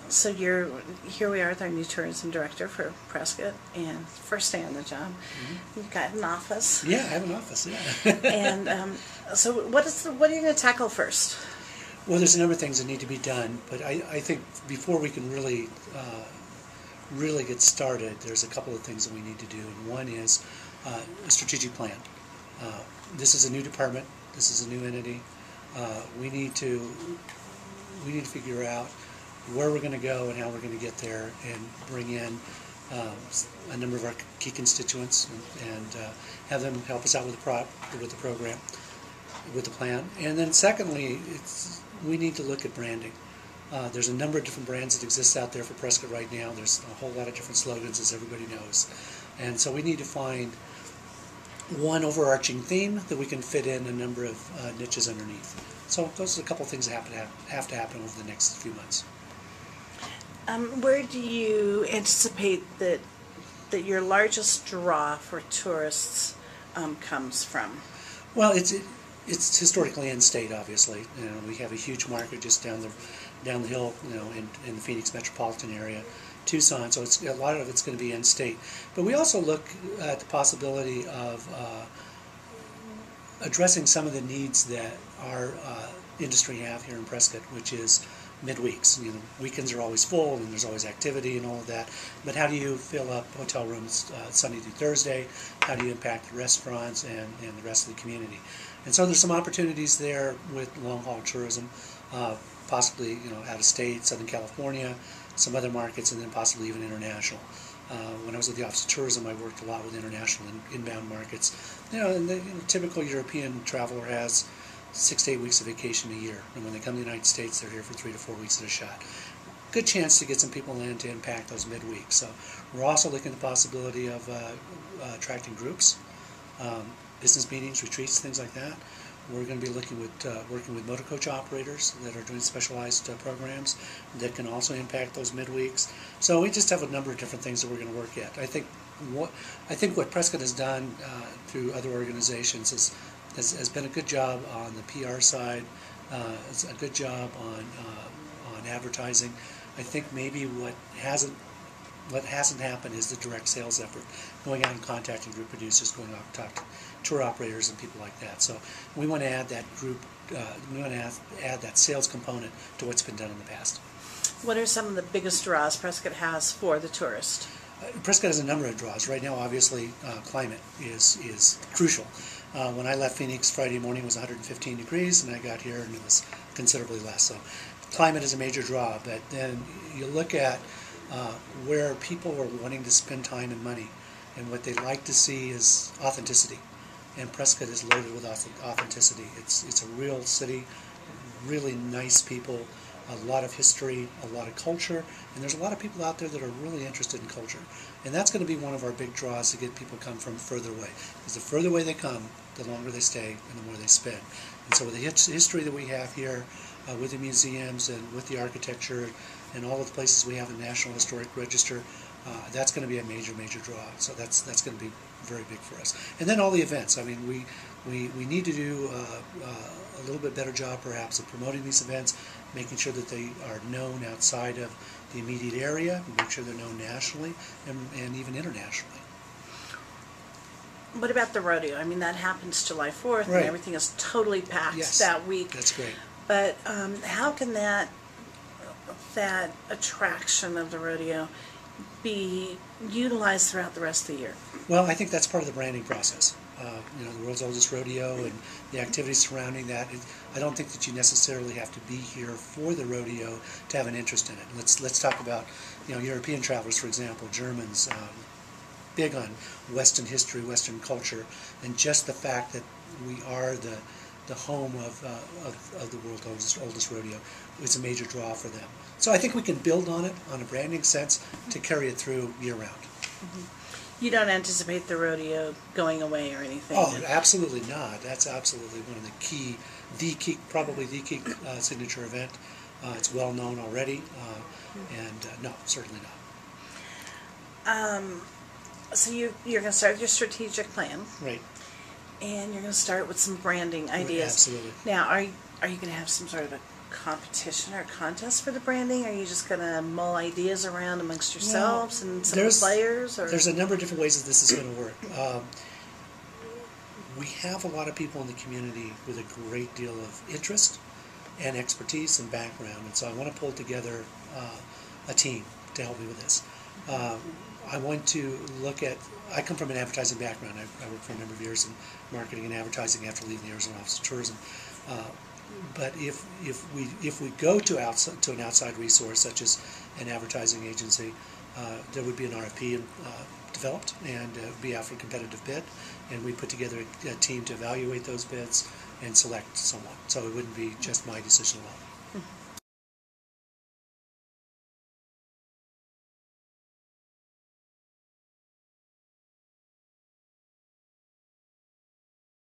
So here we are with our new tourism director for Prescott, and first day on the job. Mm-hmm. You've got an office. Yeah, I have an office, yeah. And so what are you going to tackle first? Well, there's a number of things that need to be done, but I think before we can really get started, there's a couple of things that we need to do. And one is a strategic plan. This is a new department. This is a new entity. We need to figure out where we're going to go and how we're going to get there, and bring in a number of our key constituents and have them help us out with the program, with the plan. And then secondly, we need to look at branding. There's a number of different brands that exist out there for Prescott right now. There's a whole lot of different slogans, as everybody knows. And so we need to find one overarching theme that we can fit in a number of niches underneath. So those are a couple of things that have to happen over the next few months. Where do you anticipate that your largest draw for tourists comes from? Well, it's historically in-state, obviously. We have a huge market just down the hill, in the Phoenix metropolitan area, Tucson. So a lot of it's going to be in-state. But we also look at the possibility of addressing some of the needs that our industry have here in Prescott, which is midweeks. Weekends are always full and there's always activity and all of that. But how do you fill up hotel rooms Sunday through Thursday? How do you impact the restaurants and the rest of the community? And so there's some opportunities there with long-haul tourism, possibly out of state, Southern California, some other markets, and then possibly even international. When I was at the Office of Tourism, I worked a lot with international and inbound markets. And the typical European traveler has 6 to 8 weeks of vacation a year, and when they come to the United States, they're here for 3 to 4 weeks at a shot. Good chance to get some people in to impact those midweeks. So we're also looking at the possibility of attracting groups, business meetings, retreats, things like that. We're going to be looking with working with motor coach operators that are doing specialized programs that can also impact those midweeks. So we just have a number of different things that we're going to work at. I think what Prescott has done through other organizations has been a good job on the PR side. It's a good job on advertising. I think maybe what hasn't happened is the direct sales effort, going out and contacting group producers, going out and talking to tour operators and people like that. So we want to add that group, we want to add that sales component to what's been done in the past. What are some of the biggest draws Prescott has for the tourist? Prescott has a number of draws. Right now, obviously, climate is crucial. When I left Phoenix Friday morning, it was 115 degrees, and I got here and it was considerably less. So climate is a major draw, but then you look at where people are wanting to spend time and money, and what they like to see is authenticity. And Prescott is loaded with authenticity. It's a real city, really nice people, a lot of history, a lot of culture, and there's a lot of people out there that are really interested in culture. And that's going to be one of our big draws to get people to come from further away. Because the further away they come, the longer they stay and the more they spend. And so with the history that we have here, with the museums and with the architecture and all of the places we have in the National Historic Register, that's going to be a major draw. So that's going to be very big for us. And then all the events. I mean, we need to do a little bit better job perhaps of promoting these events, making sure that they are known outside of the immediate area, make sure they're known nationally and even internationally. What about the rodeo? I mean, that happens July 4th, right, and everything is totally packed that week. That's great. But how can that attraction of the rodeo be utilized throughout the rest of the year? Well, I think that's part of the branding process. The world's oldest rodeo and the activities surrounding that. I don't think that you necessarily have to be here for the rodeo to have an interest in it. Let's talk about European travelers, for example, Germans, big on Western history, Western culture, and just the fact that we are the home of the world's oldest rodeo is a major draw for them. So I think we can build on it on a branding sense to carry it through year round. Mm-hmm. You don't anticipate the rodeo going away or anything? Oh, absolutely not. That's absolutely one of the key, probably the key signature event. It's well known already, and no, certainly not. So you're going to start your strategic plan, right? And you're going to start with some branding ideas. Absolutely. Now, are you going to have some sort of a competition or contest for the branding? Are you just going to mull ideas around amongst yourselves and some of the players? Or? There's a number of different ways that this is going to work. We have a lot of people in the community with a great deal of interest and expertise and background, and so I want to pull together a team to help me with this. I want to look at, I come from an advertising background. I worked for a number of years in marketing and advertising after leaving the Arizona Office of Tourism. But if we go to an outside resource such as an advertising agency, there would be an RFP developed and be out for a competitive bid, and we put together a team to evaluate those bids and select someone. So it wouldn't be just my decision alone.